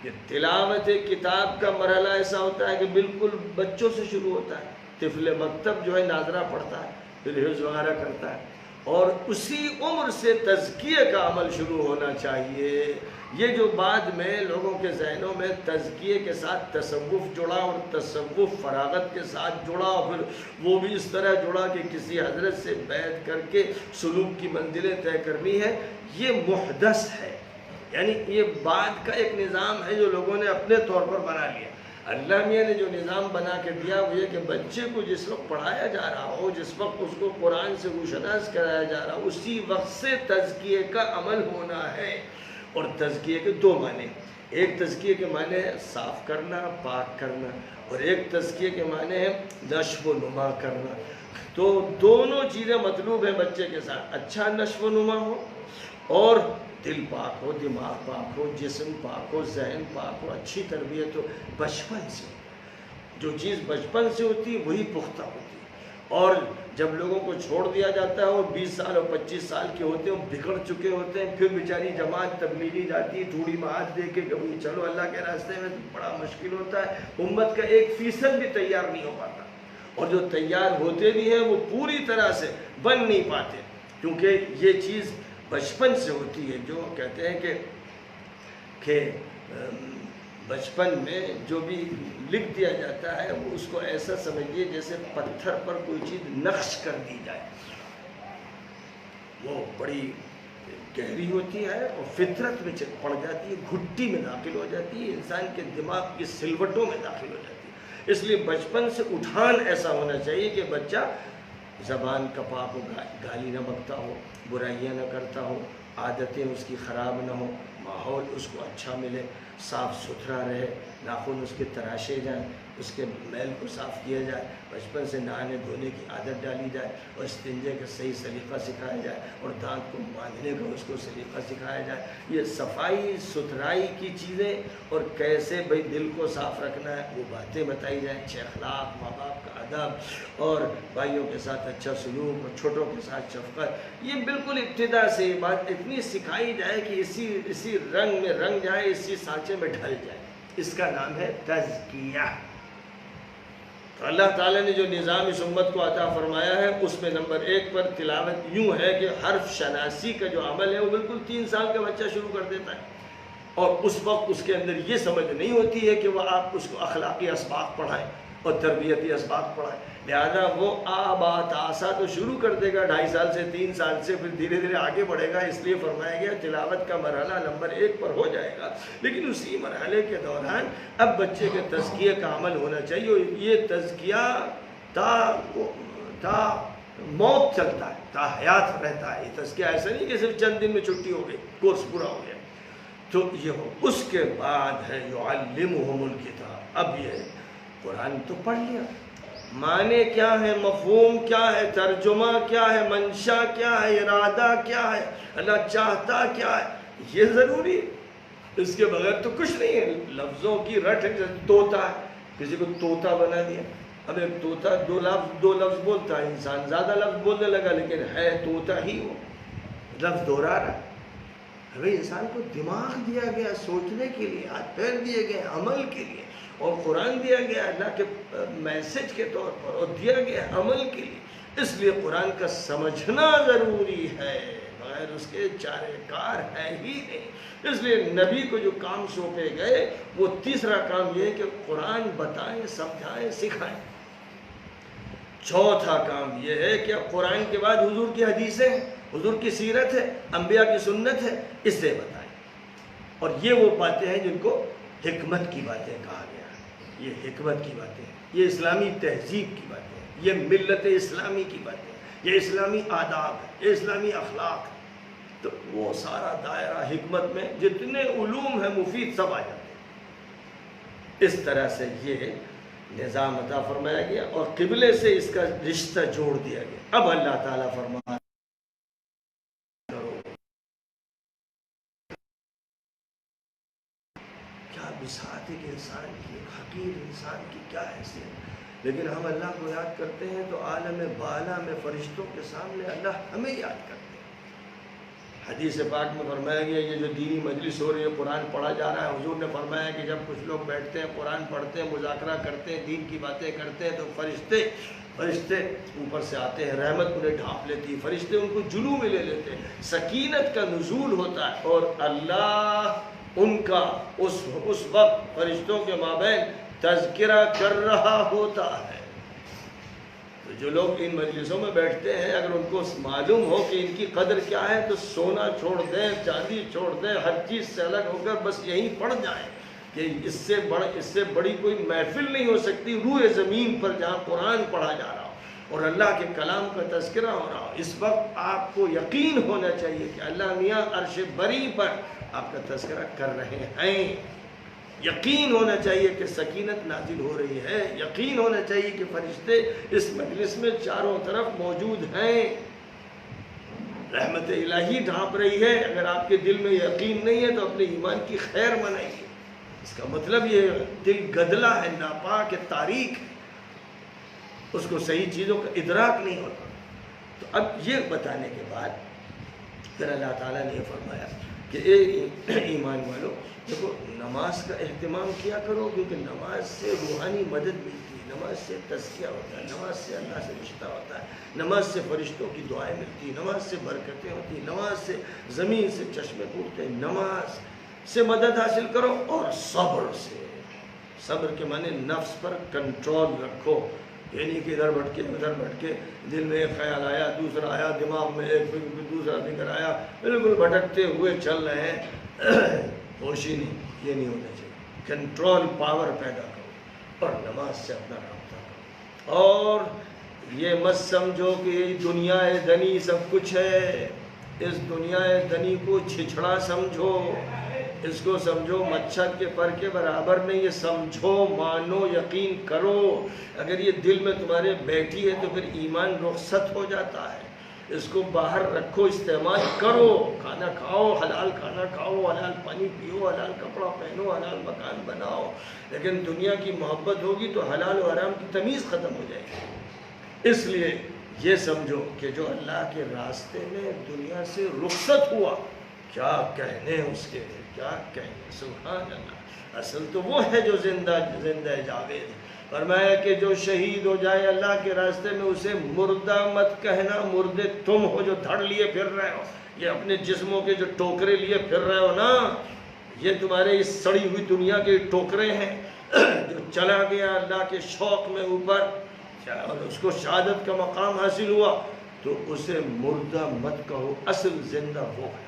یہ تلاوت کتاب کا مرحلہ ایسا ہوتا ہے کہ بالکل بچوں سے شروع ہوتا ہے، طفل مکتب جو ہے ناظرہ پڑھتا ہے، پھر حفظ وغیرہ کرتا ہے، اور اسی عمر سے تزکیے کا عمل شروع ہونا چاہیے۔ یہ جو بعد میں لوگوں کے ذہنوں میں تزکیے کے ساتھ تصوف جڑا اور تصوف فراغت کے ساتھ جڑا اور پھر وہ بھی اس طرح جڑا کہ کسی حضرت سے بیعت کر کے سلوک کی منزلیں طے کرنی ہے، یہ محدث ہے، یعنی یہ بعد کا ایک نظام ہے جو لوگوں نے اپنے طور پر بنا لیا۔ اللہ میاں نے جو نظام بنا کے دیا وہ یہ کہ بچے کو جس وقت پڑھایا جا رہا ہو، جس وقت اس کو قرآن سے روشناس کرایا جا رہا ہو، اسی وقت سے تزکیے کا عمل ہونا ہے۔ اور تزکیے کے 2 معنی، ایک تزکیے کے معنی ہے صاف کرنا، پاک کرنا، اور ایک تزکیے کے معنی ہے نشو و نما کرنا۔ تو دونوں چیزیں مطلوب ہیں بچے کے ساتھ، اچھا نشو و نما ہو اور دل پاک ہو، دماغ پاک ہو، جسم پاک ہو، ذہن پاک ہو، اچھی تربیت ہو بچپن سے۔ جو چیز بچپن سے ہوتی ہے وہی پختہ ہوتی ہے، اور جب لوگوں کو چھوڑ دیا جاتا ہے اور 20 سال اور 25 سال کے ہوتے ہیں، بگڑ چکے ہوتے ہیں، پھر بیچاری جماعت تبلیغی جاتی ہے، تھوڑی بات دے کے کبھی چلو اللہ کے راستے میں، تو بڑا مشکل ہوتا ہے، امت کا 1% بھی تیار نہیں ہو پاتا، اور جو تیار ہوتے بھی ہیں وہ پوری طرح سے بن نہیں پاتے، کیونکہ یہ چیز بچپن سے ہوتی ہے۔ جو کہتے ہیں کہ بچپن میں جو بھی لکھ دیا جاتا ہے وہ اس کو ایسا سمجھیے جیسے پتھر پر کوئی چیز نقش کر دی جائے، وہ بڑی گہری ہوتی ہے اور فطرت میں پڑ جاتی ہے، گھٹی میں داخل ہو جاتی ہے، انسان کے دماغ کی سلوٹوں میں داخل ہو جاتی ہے۔ اس لیے بچپن سے اٹھان ایسا ہونا چاہیے کہ بچہ زبان کا پاک ہو، گالی نہ بکتا ہو، برائیاں نہ کرتا ہو، عادتیں اس کی خراب نہ ہو، ماحول اس کو اچھا ملے، صاف ستھرا رہے، ناخن اس کے تراشے جائیں، اس کے میل کو صاف کیا جائے، بچپن سے نہانے دھونے کی عادت ڈالی جائے اور استنجے کا صحیح سلیقہ سکھایا جائے اور دانت کو باندھنے کا اس کو سلیقہ سکھایا جائے۔ یہ صفائی ستھرائی کی چیزیں اور کیسے بھئی دل کو صاف رکھنا ہے وہ باتیں بتائی جائیں، اچھے اخلاق، ماں باپ کا ادب اور بھائیوں کے ساتھ اچھا سلوک اور چھوٹوں کے ساتھ شفقت، یہ بالکل ابتدا سے یہ بات اتنی سکھائی جائے کہ اسی رنگ میں رنگ جائے، اسی سانچے میں ڈھل جائے۔ اس کا نام ہے تزکیہ۔ تو اللہ تعالیٰ نے جو نظام اس امت کو عطا فرمایا ہے اس میں نمبر 1 پر تلاوت یوں ہے کہ حرف شناسی کا جو عمل ہے وہ بالکل 3 سال کا بچہ شروع کر دیتا ہے، اور اس وقت اس کے اندر یہ سمجھ نہیں ہوتی ہے کہ وہ آپ اس کو اخلاقی اسباق پڑھائیں اور تربیتی اسباق پڑھائیں، لہذا وہ آبا تاسا تو شروع کر دے گا 2.5 سال سے 3 سال سے، پھر دھیرے دھیرے آگے بڑھے گا۔ اس لیے فرمایا گیا تلاوت کا مرحلہ نمبر 1 پر ہو جائے گا، لیکن اسی مرحلے کے دوران اب بچے کے تزکیے کا عمل ہونا چاہیے، اور یہ تزکیہ تا موت چلتا ہے، تا حیات رہتا ہے۔ یہ تزکیہ ایسا نہیں کہ صرف چند دن میں چھٹی ہو گئی، کورس پورا ہو گیا تو یہ ہو۔ اس کے بعد ہے یعلمہم الکتاب۔ اب یہ قرآن تو پڑھ لیا، معنی کیا ہے، مفہوم کیا ہے، ترجمہ کیا ہے، منشا کیا ہے، ارادہ کیا ہے، اللہ چاہتا کیا ہے، یہ ضروری ہے۔ اس کے بغیر تو کچھ نہیں ہے۔ لفظوں کی رٹ ہے، جیسے طوطا ہے، کسی کو طوطا بنا دیا۔ اب ایک طوطا دو لفظ بولتا ہے، انسان زیادہ لفظ بولنے لگا لیکن ہے طوطا ہی وہ، لفظ دوہرا رہا ہے۔ ابھی انسان کو دماغ دیا گیا سوچنے کے لیے، ہاتھ پیر دیے گئے عمل کے لیے، اور قرآن دیا گیا اللہ کے میسج کے طور پر، اور دیا گیا عمل کے لیے۔ اس لیے قرآن کا سمجھنا ضروری ہے، بغیر اس کے چارے کار ہے ہی نہیں۔ اس لیے نبی کو جو کام سونپے گئے وہ تیسرا کام یہ ہے کہ قرآن بتائیں، سمجھائیں، سکھائیں۔ چوتھا کام یہ ہے کہ قرآن کے بعد حضور کی حدیثیں، حضور کی سیرت ہے، انبیاء کی سنت ہے، اس سے بتائیں۔ اور یہ وہ باتیں ہیں جن کو حکمت کی باتیں کہا گیا ہے۔ یہ حکمت کی باتیں ہیں، یہ اسلامی تہذیب کی باتیں ہیں، یہ ملت اسلامی کی باتیں ہیں، یہ اسلامی آداب ہے، یہ اسلامی اخلاق ہے۔ تو وہ سارا دائرہ حکمت میں جتنے علوم ہیں مفید سب آ جاتے ہیں۔ اس طرح سے یہ نظام عطا فرمایا گیا اور قبلے سے اس کا رشتہ جوڑ دیا گیا۔ اب اللہ تعالیٰ فرمایا کیا بساط ایک انسان کی، ایک حقیر انسان کی کیا حیثیت، لیکن ہم اللہ کو یاد کرتے ہیں تو عالم بالا میں فرشتوں کے سامنے اللہ ہمیں یاد کرتے ہیں۔ حدیث پاک میں فرمایا گیا یہ جو دینی مجلس ہو رہی ہے، قرآن پڑھا جا رہا ہے، حضور نے فرمایا کہ جب کچھ لوگ بیٹھتے ہیں، قرآن پڑھتے ہیں، مذاکرہ کرتے ہیں، دین کی باتیں کرتے ہیں، تو فرشتے اوپر سے آتے ہیں، رحمت انہیں ڈھانپ لیتی ہے، فرشتے ان کو جلو میں لے لیتے ہیں، سکینت کا نزول ہوتا ہے، اور اللہ ان کا اس وقت فرشتوں کے مابین تذکرہ کر رہا ہوتا ہے۔ تو جو لوگ ان مجلسوں میں بیٹھتے ہیں اگر ان کو معلوم ہو کہ ان کی قدر کیا ہے تو سونا چھوڑ دیں، چاندی چھوڑ دیں، ہر چیز سے الگ ہو کر بس یہیں پڑ جائیں کہ اس سے بڑی کوئی محفل نہیں ہو سکتی روح زمین پر جہاں قرآن پڑھا جا رہا ہو اور اللہ کے کلام کا تذکرہ ہو رہا ہو۔ اس وقت آپ کو یقین ہونا چاہیے کہ اللہ میاں عرش بری پر آپ کا تذکرہ کر رہے ہیں، یقین ہونا چاہیے کہ سکینت نازل ہو رہی ہے، یقین ہونا چاہیے کہ فرشتے اس مجلس میں چاروں طرف موجود ہیں، رحمت الہی ڈھانپ رہی ہے۔ اگر آپ کے دل میں یقین نہیں ہے تو اپنے ایمان کی خیر منائیے، اس کا مطلب یہ دل گدلا ہے، ناپاک ہے، تاریک ہے، اس کو صحیح چیزوں کا ادراک نہیں ہوتا۔ تو اب یہ بتانے کے بعد پھر اللہ تعالیٰ نے یہ فرمایا کہ اے ایمان والو، دیکھو نماز کا اہتمام کیا کرو، کیونکہ نماز سے روحانی مدد ملتی ہے، نماز سے تزکیہ ہوتا ہے، نماز سے اللہ سے رشتہ ہوتا ہے، نماز سے فرشتوں کی دعائیں ملتی ہیں، نماز سے برکتیں ہوتی ہیں، نماز سے زمین سے چشمے پھوٹتے ہیں، نماز سے مدد حاصل کرو، اور صبر سے، صبر کے معنی نفس پر کنٹرول رکھو، یعنی کہ ادھر بھٹکے ادھر بھٹکے، دل میں ایک خیال آیا دوسرا آیا، دماغ میں ایک فکر دوسرا فکر آیا، بالکل بھٹکتے ہوئے چل رہے ہیں، ہوشی نہیں، یہ نہیں ہونا چاہیے۔ کنٹرول پاور پیدا کرو اور نماز سے اپنا رابطہ کرو، اور یہ مت سمجھو کہ یہ دنیا دنی سب کچھ ہے، اس دنیا دنی کو چھچڑا سمجھو، اس کو سمجھو مچھر کے پر کے برابر نہیں، یہ سمجھو، مانو، یقین کرو۔ اگر یہ دل میں تمہارے بیٹھی ہے تو پھر ایمان رخصت ہو جاتا ہے، اس کو باہر رکھو، استعمال کرو، کھانا کھاؤ، حلال کھانا کھاؤ، حلال پانی پیو، حلال کپڑا پہنو، حلال مکان بناؤ، لیکن دنیا کی محبت ہوگی تو حلال و حرام کی تمیز ختم ہو جائے گی۔ اس لیے یہ سمجھو کہ جو اللہ کے راستے میں دنیا سے رخصت ہوا، کیا کہنے اس کے، کیا کہنے، سبحان اللہ۔ اصل تو وہ ہے جو زندہ جاوید، فرمایا کہ جو شہید ہو جائے اللہ کے راستے میں اسے مردہ مت کہنا، مردے تم ہو جو دھڑ لیے پھر رہے ہو، یہ اپنے جسموں کے جو ٹوکرے لیے پھر رہے ہو نا، یہ تمہارے اس سڑی ہوئی دنیا کے ٹوکرے ہیں۔ جو چلا گیا اللہ کے شوق میں اوپر اور اس کو شہادت کا مقام حاصل ہوا تو اسے مردہ مت کہو، اصل زندہ ہو ہے۔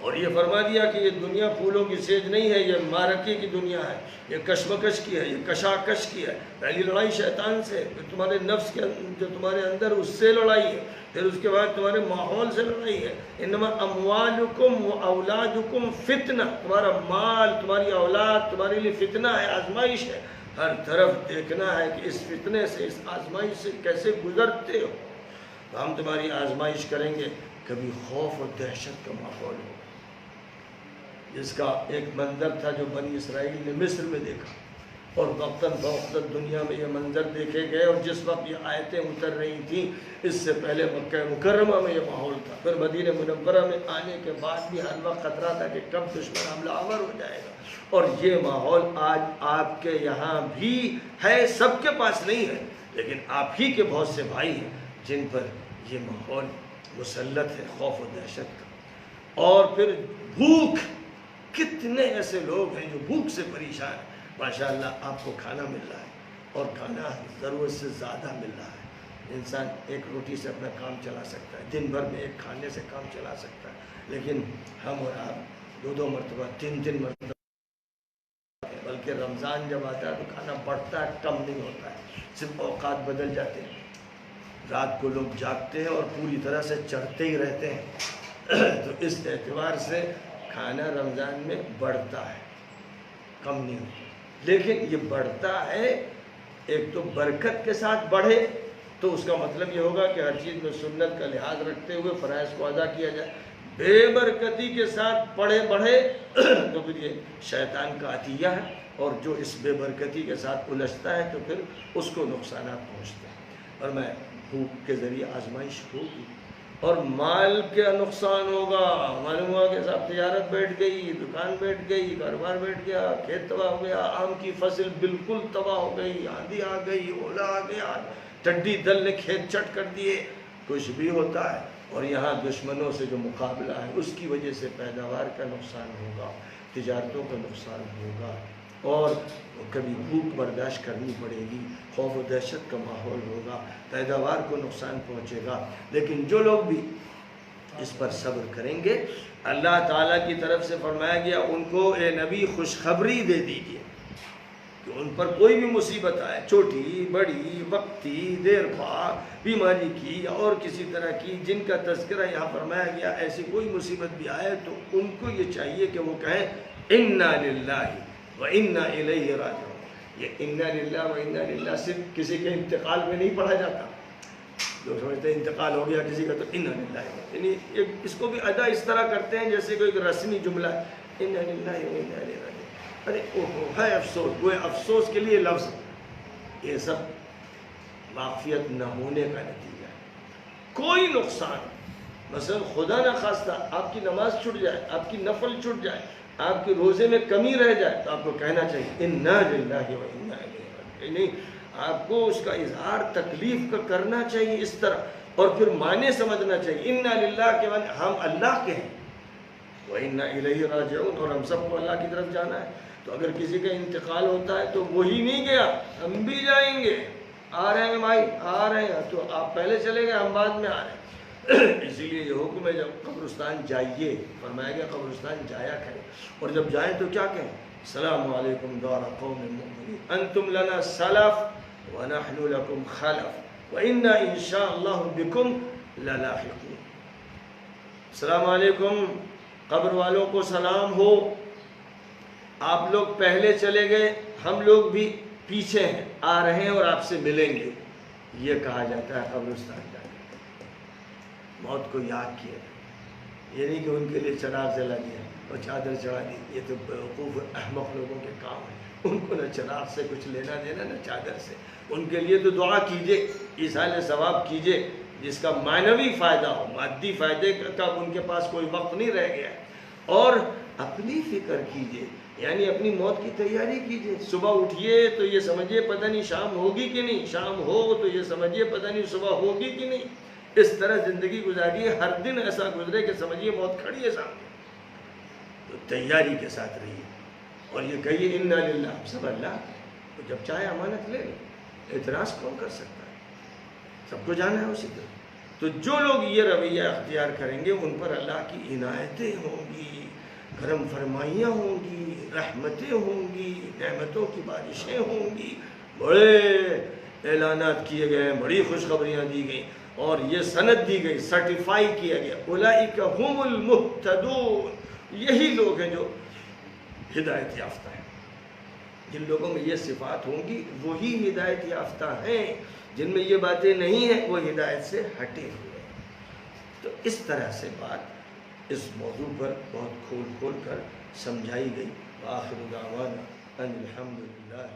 اور یہ فرما دیا کہ یہ دنیا پھولوں کی سیج نہیں ہے، یہ معرکے کی دنیا ہے، یہ کشمکش کی ہے، یہ کشاکش کی ہے۔ پہلی لڑائی شیطان سے، پھر تمہارے نفس کے جو تمہارے اندر اس سے لڑائی ہے، پھر اس کے بعد تمہارے ماحول سے لڑائی ہے۔ انما اموالکم و اولادکم فتنہ، تمہارا مال، تمہاری اولاد تمہارے لیے فتنہ ہے، آزمائش ہے۔ ہر طرف دیکھنا ہے کہ اس فتنے سے، اس آزمائش سے کیسے گزرتے ہو۔ تو ہم تمہاری آزمائش کریں گے۔ کبھی خوف اور دہشت کا ماحول ہو، جس کا ایک منظر تھا جو بنی اسرائیل نے مصر میں دیکھا، اور وقتاً فوقتاً دنیا میں یہ منظر دیکھے گئے، اور جس وقت یہ آیتیں اتر رہی تھیں اس سے پہلے مکہ مکرمہ میں یہ ماحول تھا، پھر مدینہ منورہ میں آنے کے بعد بھی ہر وقت خطرہ تھا کہ کب دشمن حملہ آور ہو جائے گا۔ اور یہ ماحول آج آپ کے یہاں بھی ہے، سب کے پاس نہیں ہے، لیکن آپ ہی کے بہت سے بھائی ہیں جن پر یہ ماحول مسلط ہے خوف و دہشت کا۔ اور پھر بھوک، کتنے ایسے لوگ ہیں جو بھوک سے پریشان ہیں۔ ماشاءاللہ آپ کو کھانا مل رہا ہے، اور کھانا ضرورت سے زیادہ مل رہا ہے۔ انسان ایک روٹی سے اپنا کام چلا سکتا ہے، دن بھر میں ایک کھانے سے کام چلا سکتا ہے، لیکن ہم اور آپ 2 مرتبہ 3 مرتبہ، بلکہ رمضان جب آتا ہے تو کھانا بڑھتا ہے، کم نہیں ہوتا ہے، صرف اوقات بدل جاتے ہیں۔ رات کو لوگ جاگتے ہیں اور پوری طرح سے چڑھتے ہی رہتے ہیں۔ تو اس اعتبار سے کھانا رمضان میں بڑھتا ہے، کم نہیں ہوتا، لیکن یہ بڑھتا ہے ایک تو برکت کے ساتھ بڑھے، تو اس کا مطلب یہ ہوگا کہ ہر چیز میں سنت کا لحاظ رکھتے ہوئے فرائض کو ادا کیا جائے۔ بے برکتی کے ساتھ بڑھے تو پھر یہ شیطان کا عطیہ ہے، اور جو اس بے برکتی کے ساتھ الجھتا ہے تو پھر اس کو نقصانات پہنچتے ہیں۔ اور میں بھوک کے ذریعے آزمائش ہوگی، اور مال کا نقصان ہوگا۔ معلوم ہوا کہ صاحب تجارت بیٹھ گئی، دکان بیٹھ گئی، کاروبار بیٹھ گیا، کھیت تباہ ہو گیا، آم کی فصل بالکل تباہ ہو گئی، آندھی آ گئی، اولا آ گیا، ٹڈی دل نے کھیت چٹ کر دیے، کچھ بھی ہوتا ہے۔ اور یہاں دشمنوں سے جو مقابلہ ہے اس کی وجہ سے پیداوار کا نقصان ہوگا، تجارتوں کا نقصان ہوگا، اور کبھی بھوک برداشت کرنی پڑے گی، خوف و دہشت کا ماحول ہوگا، پیداوار کو نقصان پہنچے گا۔ لیکن جو لوگ بھی اس پر صبر کریں گے، اللہ تعالیٰ کی طرف سے فرمایا گیا ان کو اے نبی خوشخبری دے دیجیے کہ ان پر کوئی بھی مصیبت آئے، چھوٹی بڑی، وقتی، دیر پا، بیماری کی یا اور کسی طرح کی جن کا تذکرہ یہاں فرمایا گیا، ایسی کوئی مصیبت بھی آئے تو ان کو یہ چاہیے کہ وہ کہیں انا للہ و انا الیہ راجعون۔ یہ انا للہ و انا للہ صرف کسی کے انتقال میں نہیں پڑھا جاتا۔ لوگ سمجھتے ہیں انتقال ہو گیا کسی کا تو انا للہ، یعنی اس کو بھی ادا اس طرح کرتے ہیں جیسے کوئی رسمی جملہ ہے، انا للہ و انا الیہ راجعون۔ ارے اوہو ہے افسوس، وہ افسوس کے لیے لفظ، یہ سب واقفیت نہ ہونے کا نتیجہ ہے۔ کوئی نقصان، مثلا خدا نہ خواستہ آپ کی نماز چھوٹ جائے، آپ کی نفل چھوٹ جائے، آپ کے روزے میں کمی رہ جائے، تو آپ کو کہنا چاہیے انا للہ و انا الیہ راجعون۔ نہیں، آپ کو اس کا اظہار تکلیف کا کرنا چاہیے اس طرح، اور پھر معنی سمجھنا چاہیے۔ انا للہ کے معنی ہم اللہ کے ہیں، وَإِنَّا إِلَيْهِ رَاجِعُونَ، اور ہم سب کو اللہ کی طرف جانا ہے۔ تو اگر کسی کا انتقال ہوتا ہے تو وہی نہیں گیا، ہم بھی جائیں گے، آ رہے ہیں بھائی، آ رہے ہیں، تو آپ پہلے چلے گئے، ہم بعد میں آ رہے ہیں۔ اسی لیے یہ حکم ہے جب قبرستان جائیے، فرمایا گیا قبرستان جایا کریں، اور جب جائیں تو کیا کہیں؟ السلام علیکم دار قوم مؤمنین انتم لنا سلف ونحن لکم خلف وإنا انشاء اللہ بکم للاحقون۔ السلام علیکم، قبر والوں کو سلام ہو، آپ لوگ پہلے چلے گئے، ہم لوگ بھی پیچھے ہیں، آ رہے ہیں اور آپ سے ملیں گے، یہ کہا جاتا ہے قبرستان جا کے۔ موت کو یاد کیا، یہ نہیں کہ ان کے لیے چراغ جلا دیا اور چادر چڑھا دی، یہ تو بیوقوف احمق لوگوں کے کام ہیں، ان کو نہ چراغ سے کچھ لینا دینا نہ چادر سے۔ ان کے لیے تو دعا کیجئے، ایصال ثواب کیجئے جس کا معنوی فائدہ ہو، مادی فائدے کا ان کے پاس کوئی وقت نہیں رہ گیا ہے۔ اور اپنی فکر کیجئے، یعنی اپنی موت کی تیاری کیجئے۔ صبح اٹھئے تو یہ سمجھیے پتہ نہیں شام ہوگی کہ نہیں، شام ہو تو یہ سمجھیے پتہ نہیں صبح ہوگی کہ نہیں، اس طرح زندگی گزاریے، ہر دن ایسا گزرے کہ سمجھیے موت کھڑی ہے سامنے، تو تیاری کے ساتھ رہیے، اور یہ کہیے انا للہ، سب اللہ، تو جب چاہے امانت لے لیں، اعتراض کون کر سکتا ہے، سب کو جانا ہے اسی طرح۔ تو جو لوگ یہ رویہ اختیار کریں گے ان پر اللہ کی عنایتیں ہوں گی، کرم فرمائیاں ہوں گی، رحمتیں ہوں گی، نعمتوں کی بارشیں ہوں گی، بڑے اعلانات کیے گئے ہیں، بڑی خوشخبریاں دی گئیں، اور یہ سند دی گئی، سرٹیفائی کیا گیا، اولئک هم المہتدون، یہی لوگ ہیں جو ہدایت یافتہ ہیں۔ جن لوگوں میں یہ صفات ہوں گی وہی ہدایت یافتہ ہیں، جن میں یہ باتیں نہیں ہیں وہ ہدایت سے ہٹے ہوئے ہیں۔ تو اس طرح سے بات اس موضوع پر بہت کھول کھول کر سمجھائی گئی۔ وآخر دعوانا ان الحمدللہ